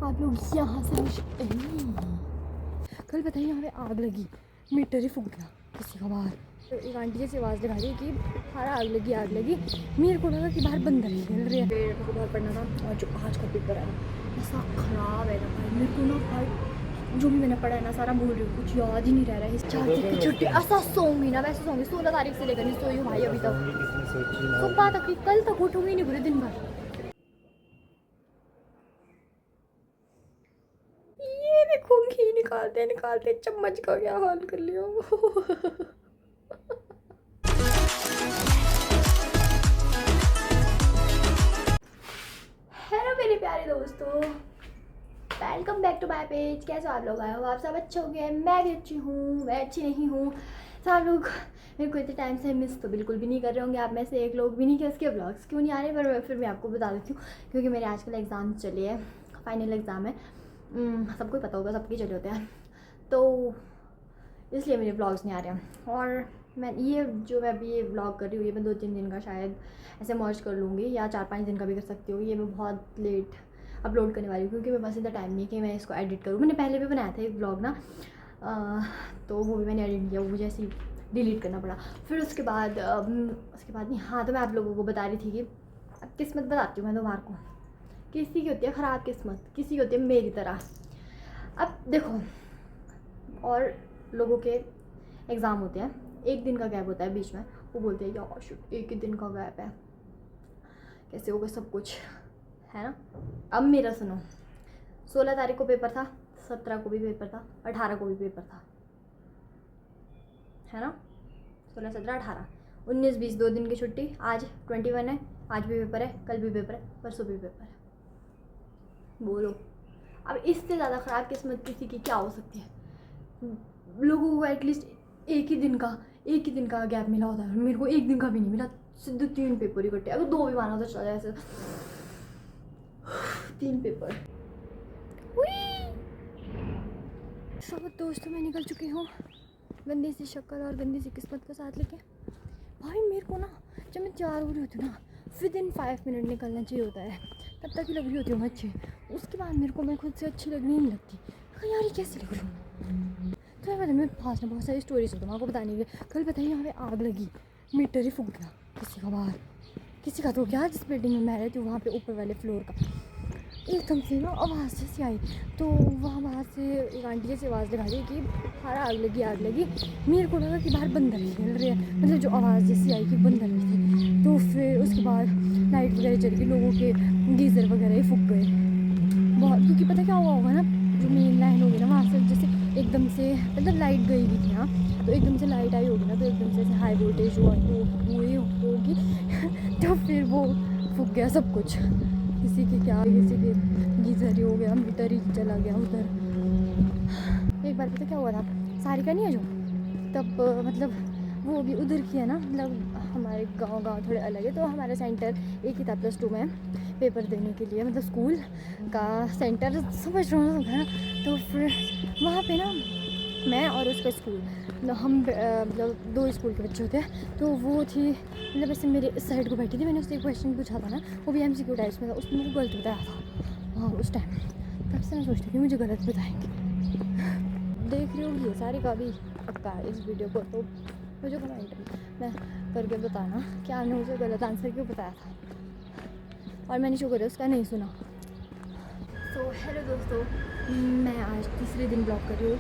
आप लोग यहाँ से कल बताइए यहाँ पे आग लगी, मीटर ही फूक गया किसी का बाहर। तो एक आंटी जैसी आवाज़ लगा रही कि बाहर आग लगी। मेरे को लगा कि बाहर बंदर खेल रहे हैं। मेरे को बाहर पढ़ना था और जो आज का पेपर है ना ऐसा ख़राब है ना भाई, मेरे को ना भाई जो भी मैंने पढ़ा है ना सारा भूल रही हूँ, कुछ याद ही नहीं रह रहा है। इस 4 तारीख की छुट्टी ऐसा सोऊंगी ना वैसे सोऊंगी, 16 तारीख से लेकर नहीं सोई हूँ भाई अभी तक। सुबह तक कल तक उठूंगी नहीं पूरे दिन भर। ये देखो घी निकालते निकालते चम्मच का क्या हाल कर लिया। हेलो मेरे प्यारे दोस्तों, welcome back to my page. कैसे आप लोग आए हो? आप सब अच्छे होंगे। मैं भी अच्छी हूँ, मैं अच्छी नहीं हूँ। सब लोग मेरे को इतने टाइम से मिस तो बिल्कुल भी नहीं कर रहे होंगे आप में से एक लोग भी नहीं कि उसके ब्लॉग्स क्यों नहीं आ रहे, पर फिर मैं आपको बता देती हूँ क्योंकि मेरे आजकल एग्ज़ाम चले हैं, फाइनल एग्ज़ाम है। सबको पता होगा, सबके चले होते हैं, तो इसलिए मेरे ब्लॉग्स नहीं आ रहे हैं। और मैं अभी ये ब्लॉग कर रही हूँ ये मैं 2-3 दिन का शायद ऐसे मर्ज कर लूँगी या 4-5 दिन का भी कर सकती हूँ। ये मैं बहुत लेट अपलोड करने वाली हूँ क्योंकि मेरे पास इतना टाइम नहीं कि मैं इसको एडिट करूँ। मैंने पहले भी बनाया था एक ब्लॉग ना, तो वो भी मैंने एडिट किया, वो मुझे ऐसे डिलीट करना पड़ा। फिर उसके बाद नहीं, हाँ, तो मैं आप लोगों को बता रही थी कि अब किस्मत बताती हूँ मैं तुम्हारे को। किसी की होती है ख़राब किस्मत, किसी की होती है मेरी तरह। अब देखो, और लोगों के एग्ज़ाम होते हैं, एक दिन का गैप होता है बीच में, वो बोलते हैं यार शिट एक ही दिन का गैप है, कैसे होगा सब कुछ, है ना। अब मेरा सुनो, 16 तारीख को पेपर था, 17 को भी पेपर था, 18 को भी पेपर था, है ना। 16, 17, 18, 19, 20 2 दिन की छुट्टी। आज 21 है, आज भी पेपर है, कल भी पेपर है, परसों भी पेपर है। बोलो अब इससे ज़्यादा ख़राब किस्मत किसी की क्या हो सकती है। लोगों को एटलीस्ट एक ही दिन का गैप मिला होता है, मेरे को एक दिन का भी नहीं मिला, सीधे 3 पेपर इकट्ठे। अगर 2 भी माना तो चला ऐसे 3 पेपर। सब दोस्तों मैं निकल चुकी हूँ गंदी सी शक्ल और गंदी सी किस्मत को साथ लेके। भाई मेरे को ना जब मैं तैयार हो रही होती हूँ ना विदिन 5 मिनट निकलना चाहिए होता है, तब तक ही लग रही होती हूँ अच्छी। उसके बाद मेरे को मैं खुद से अच्छी लगनी नहीं लगती। यार ये कैसे लग रही हूँ। तो मैं पास में बहुत सारी स्टोरीज होती है आपको बताने की। कल बताइए यहाँ पे आग लगी, मीटर ही फूक गया किसी का बाहर, किसी का तो क्या, जिस बिल्डिंग में मैं रहती हूँ वहाँ पे ऊपर वाले फ्लोर का। एकदम से ना आवाज़ जैसी आई, तो वहाँ बाहर से एक आंटी जैसी आवाज़ लगा रही कि बाहर आग लगी। मेरे को लगा कि बाहर बंदर खेल रहे हैं, मतलब जो आवाज़ जैसी आई कि बंदर थे। तो फिर उसके बाद लाइट वगैरह चल गई, लोगों के गीज़र वगैरह ही फूक गए बहुत, क्योंकि पता क्या हुआ होगा ना, जो मेन लाइन होगी ना वहाँ से जैसे एकदम से मतलब लाइट गई भी थी हाँ, तो एकदम से लाइट आई होगी ना, तो एकदम से हाई वोल्टेज हुई होगी तो फिर वो फूक गया सब कुछ। किसी के क्या, किसी के गीज़र ही हो गया, मीटर ही चला गया उधर। एक बार पता क्या हुआ था, सारिका नहीं है जो, तब मतलब वो भी उधर की है ना, मतलब हमारे गांव थोड़े अलग है, तो हमारा सेंटर एक ही था +2 में पेपर देने के लिए, मतलब स्कूल का सेंटर समझ रहे हो ना। तो फिर वहाँ पे ना मैं और उसका स्कूल, हम मतलब 2 स्कूल के बच्चे होते हैं, तो वो थी मतलब ऐसे मेरे इस साइड को बैठी थी। मैंने उससे एक क्वेश्चन पूछा था ना, वो भी MCQ टाइप्स में था, उसने मुझे गलत बताया था हाँ उस टाइम। तब से मैं सोचती हूँ कि मुझे गलत बताएंगे। देख रही होगी सारी का भी पक्का इस वीडियो को, तो मुझे कमेंट में करके बताना कि आपने मुझे गलत आंसर क्यों बताया था और मैंने शुक्र है उसका नहीं सुना। तो हेलो दोस्तों, मैं आज तीसरे दिन ब्लॉग कर रही हूँ।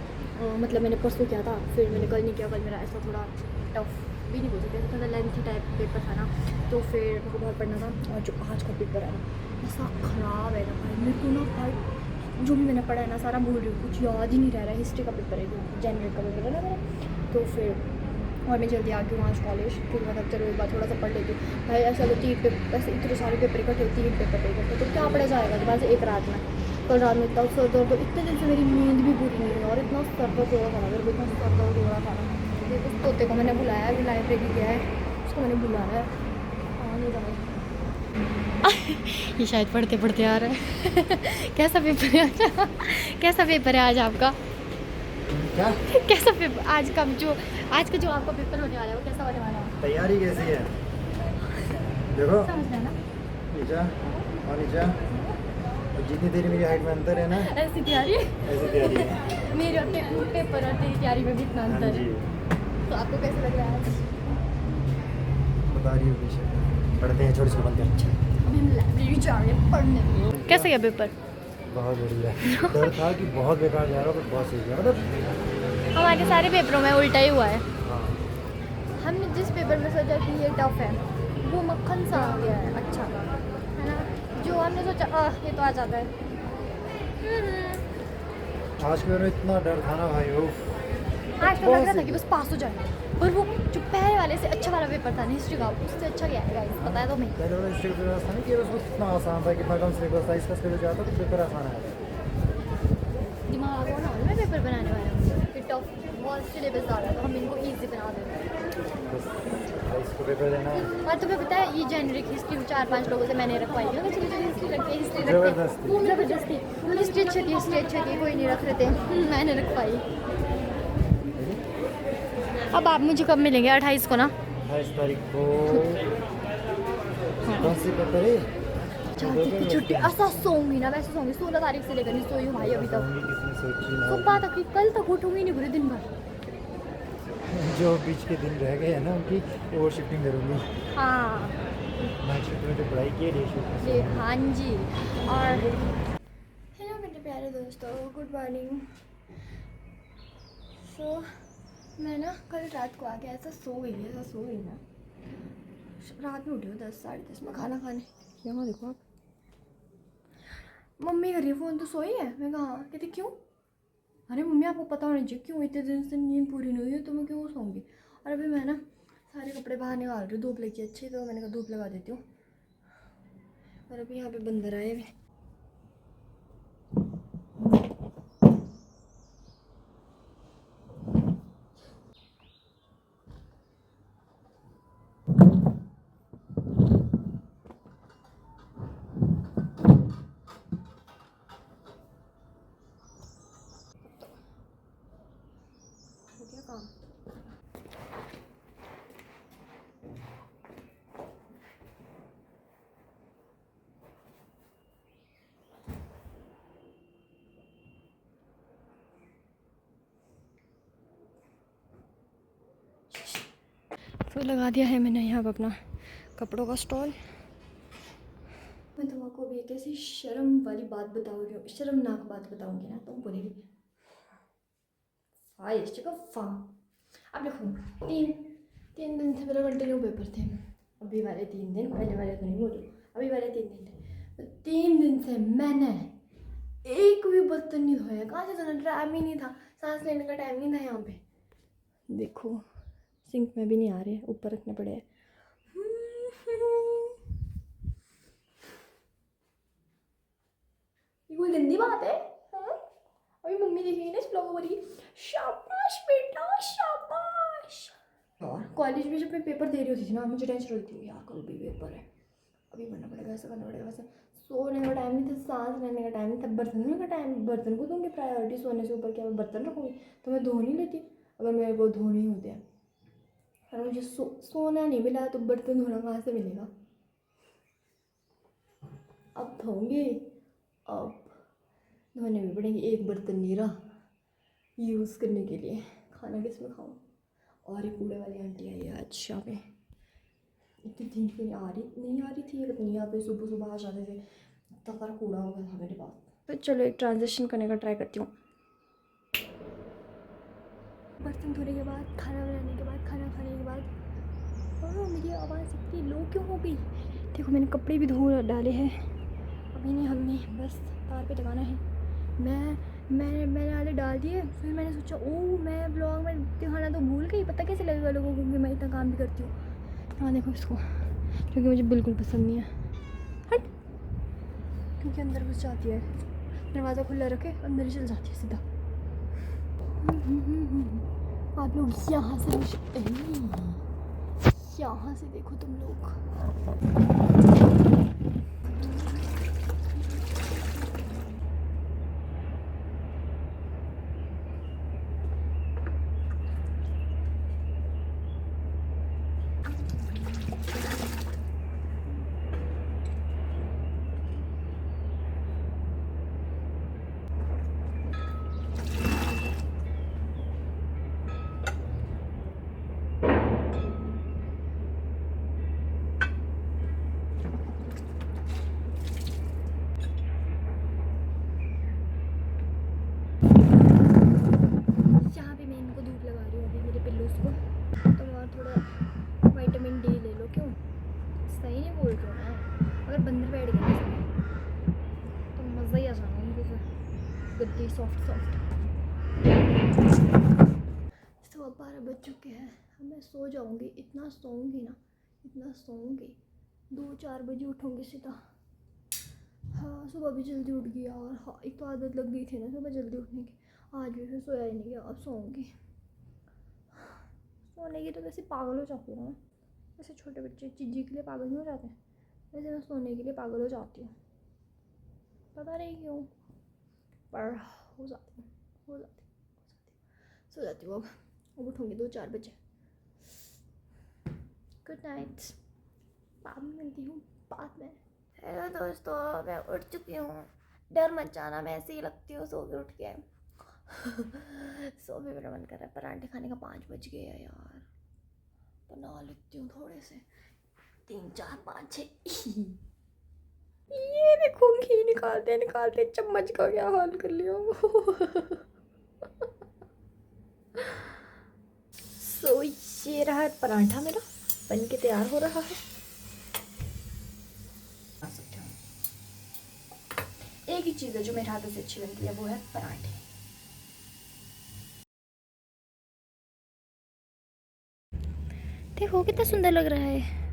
मतलब मैंने परसों किया था, फिर मैंने कल नहीं किया। कल मेरा ऐसा थोड़ा टफ भी नहीं बोल सकते, थोड़ा लेंथी टाइप पेपर था ना, तो फिर मेरे को बहुत पढ़ना था। और जो आज का पेपर है ना ऐसा ख़राब है ना भाई, मेरे को ना भाई जो भी मैंने पढ़ा है ना सारा भूल रही हूँ, कुछ याद ही नहीं रह रहा है। हिस्ट्री का पेपर है, जनवरी का पेपर है ना मेरा, तो फिर और मैं जल्दी आ गई हूँ आज कॉलेज, फिर मतलब चलो एक बार थोड़ा सा पढ़ लेती हूँ भाई। ऐसा तो 3 पेपर, ऐसे इतने सारे पेपर इकट्ठे, 3 पेपर इकट्ठे, तो क्या पढ़ा जाएगा तुम्हारे से एक रात में। कल रात में इतना सर दर्द, इतने दिन से मेरी नींद भी पूरी नहीं हुई और इतना सर दर्द हो रहा था ना, मेरे को इतना सर दर्द हो रहा था ना। उस तोते को मैंने बुलाया, अभी लाइब्रेरी गया है, उसको मैंने बुलाया है। हाँ नहीं जाए ये शायद पढ़ते पढ़ते आ रहा है कैसा पेपर है आज? कैसा पेपर है आज आपका? क्या कैसा पेपर आज का जो आपका पेपर होने वाला है वो कैसा होने वाला है? तैयारी कैसी है देखो, समझ रहे हैं ना? नीचा और नीचा जितनी देरी मेरी हाइट में अंतर है ना, ऐसी तैयारी ऐसी तैयारी है। मेरे और पेपर और तेरी तैयारी में भी इतना हाँ अंतर जी, है। तो आपको कैसा लग रहा है आज? बता रही होगी शायद। पढ़ते हैं, छोटे छोटे बनते हैं। अच्छा, अभी हम लाइब्रेरी जा रहे हैं पढ़ने। कैसा गया पेपर? बहुत बढ़िया। डर था कि बहुत बेकार जा रहा हो, पर बहुत सही गया। मतलब हमारे सारे पेपरों में उल्टा ही हुआ है। हाँ, हमने जिस पेपर में सोचा कि ये टफ है, वो मक्खन सा आ गया है, अच्छा है ना। जो हमने सोचा ये तो आ जाता है। आज के बारे में इतना डर था ना भाई। वो आज तो लग रहा था कि बस पास हो जाए, पर वो जो पहले वाले से अच्छा वाला पेपर था ना हिस्ट्री का, उससे अच्छा गया है गाइस, पता है तुम्हें? पहले वाला हिस्ट्री का पेपर आसान नहीं किया, उसमें कितना आसान था, कितना कम सिलेबस था। इसका सिलेबस ज़्यादा तो पेपर आसान आया। दिमाग हो ना में पेपर बनाने वाले हैं कि टफ बहुत सिलेबस ज़्यादा तो हम इनको ईजी बना देते हैं। बस इसको पेपर देना है। और तुम्हें पता है ये जेनरिक हिस्ट्री 4-5 लोगों से मैंने रखवाई है। चलो चलो हिस्ट्री रखते हैं, हिस्ट्री रखते हैं। ज़बरदस्ती हिस्ट्री अच्छी थी, हिस्ट्री अच्छी थी, कोई नहीं रख रहे थे, मैंने रखवाई। अब आप मुझे कब मिलेंगे? 28 को ना? 28 तारीख को कौन सी पेपर है? कितनी छुट्टी ऐसा सोऊंगी ना, वैसे सोऊंगी। 16 तारीख से लेकर नहीं सोई हूँ भाई अभी तक। किसने सोची ना। सुबह तक कल तक उठूंगी नहीं पूरे दिन भर। जो बीच के दिन रह गए हैं ना, उनकी ओवर शिफ्टिंग करूँगी। हाँ नाइट शिफ्ट में तो पढ़ाई की है, डे शिफ्ट जी हाँ जी। और हेलो मेरे प्यारे दोस्तों, गुड मॉर्निंग। सो मैं ना कल रात को आके ऐसा सो गई ना, रात में उठी हूँ 10-10:30 में खाना खाने। यहाँ देखो आप, मम्मी कर रही है फ़ोन, तो सोई है? मैं कहा हाँ। कहती क्यों? अरे मम्मी आपको पता होना चाहिए क्यों, इतने दिन से नींद पूरी नहीं हुई है तो मैं क्यों सोऊंगी। और अभी मैं ना सारे कपड़े बाहर निकाल रही हूँ, धूप लगी अच्छी, तो मैंने कहा धूप लगा देती हूँ। और अभी यहाँ पे बंदर आए हुए। क्या काम? तो लगा दिया है मैंने यहाँ पर अपना कपड़ों का स्टॉल। मैं तुमको अभी एक ऐसी शर्म वाली बात बताऊँ रही हूँ, शर्मनाक बात बताऊँगी ना, तुम बोलेगी अब देखो, तीन दिन से मेरे कंटिन्यू पेपर थे। अभी वाले 3 दिन, पहले वाले तो नहीं बोलूँ, अभी वाले 3 दिन थे। 3 दिन से मैंने एक भी बर्तन नहीं धोया। कहाँ से धोना, टाइम ही नहीं था, सांस लेने का टाइम नहीं था यहाँ पे। देखो सिंक में भी नहीं आ रहे, ऊपर रखने पड़े हैं। ये कोई गंदी बात है? हाँ? अभी मम्मी देखेगी ना इस ब्लॉग को, बोलेगी शाबाश बेटा शाबाश। और कॉलेज में जब मैं पेपर दे रही होती थी ना, मुझे टेंशन होती थी यार कल भी पेपर है, अभी करना पड़ेगा, ऐसा करना पड़ेगा, वैसे। सोने का टाइम नहीं था, सांस लेने का टाइम नहीं था, बर्तन धोने का टाइम, बर्तन को दूंगी प्रायोरिटी, सोने से ऊपर क्या मैं बर्तन रखूँगी? तो मैं धो नहीं लेती अगर मेरे को धोने ही होते हैं। और मुझे सोना नहीं मिला तो बर्तन धोना कहाँ से मिलेगा? अब धोंगी, अब धोने भी पड़ेंगे। एक बर्तन नहीं रहा यूज़ करने के लिए, खाना किसमें खाऊं? और ये कूड़े वाली आंटी आई है आज यहाँ पे, इतनी दिन से नहीं आ रही थी, पता नहीं यहाँ पे सुबह सुबह आ जाते थे, इतना सारा कूड़ा हो गया था मेरे पास। तो चलो एक ट्रांजेक्शन करने का ट्राई करती हूँ। बर्तन धोने के बाद, खाना बनाने के बाद, खाना खाने के बाद, मेरी आवाज़ इतनी लो क्यों हो गई? देखो मैंने कपड़े भी धो डाले हैं, अभी नहीं, हमने बस तार पे लगाना है। मैंने आधे डाल दिए, फिर मैंने सोचा मैं ब्लॉग में दिखाना तो भूल गई, पता कैसे लगेगा लोगों को कि मैं इतना काम भी करती हूँ। हाँ देखो इसको, क्योंकि मुझे बिल्कुल पसंद नहीं है, हट, क्योंकि अंदर घुस जाती है। दरवाज़ा खुला रखे अंदर ही चल जाती है सीधा। आप लोग यहाँ से देखो तुम लोग। गद्दी सॉफ्ट सॉफ्ट। तो अब 12 बज चुके हैं, अब मैं सो जाऊंगी। इतना सोऊंगी ना, इतना सोऊंगी, 2-4 बजे उठूंगी सीधा। हाँ सुबह भी जल्दी उठ गई यार। हाँ एक तो आदत लग गई थी ना सुबह जल्दी उठने की, आज भी फिर सोया ही नहीं गया। अब सोऊंगी। सोने की तो वैसे पागल हो जाती हूँ मैं, वैसे छोटे बच्चे चीज़ी के लिए पागल नहीं हो जाते, वैसे मैं सोने के लिए पागल हो जाती हूँ, पता नहीं क्यों, पर हो जाती हूँ, हो जाती हूँ, सो जाती हूँ। अब उठूँगी 2-4 बजे। गुड नाइट, बाद में मिलती हूँ बाद में। हेलो दोस्तों, मैं उठ चुकी हूँ। डर मत जाना, मैं ऐसे ही लगती हूँ सो के उठ के। सो भी मेरा मन कर रहा है, पराठे खाने का 5 बज गए हैं यार। बना लेती हूँ थोड़े से, 3 4 5 6। ये देखो घी निकालते निकालते चम्मच का क्या हाल कर लिया। सो ये रहा है पराठा मेरा, बन के तैयार हो रहा है। एक ही चीज़ है जो मेरे हाथों से अच्छी बनती है, वो है पराठे। देखो कितना सुंदर लग रहा है।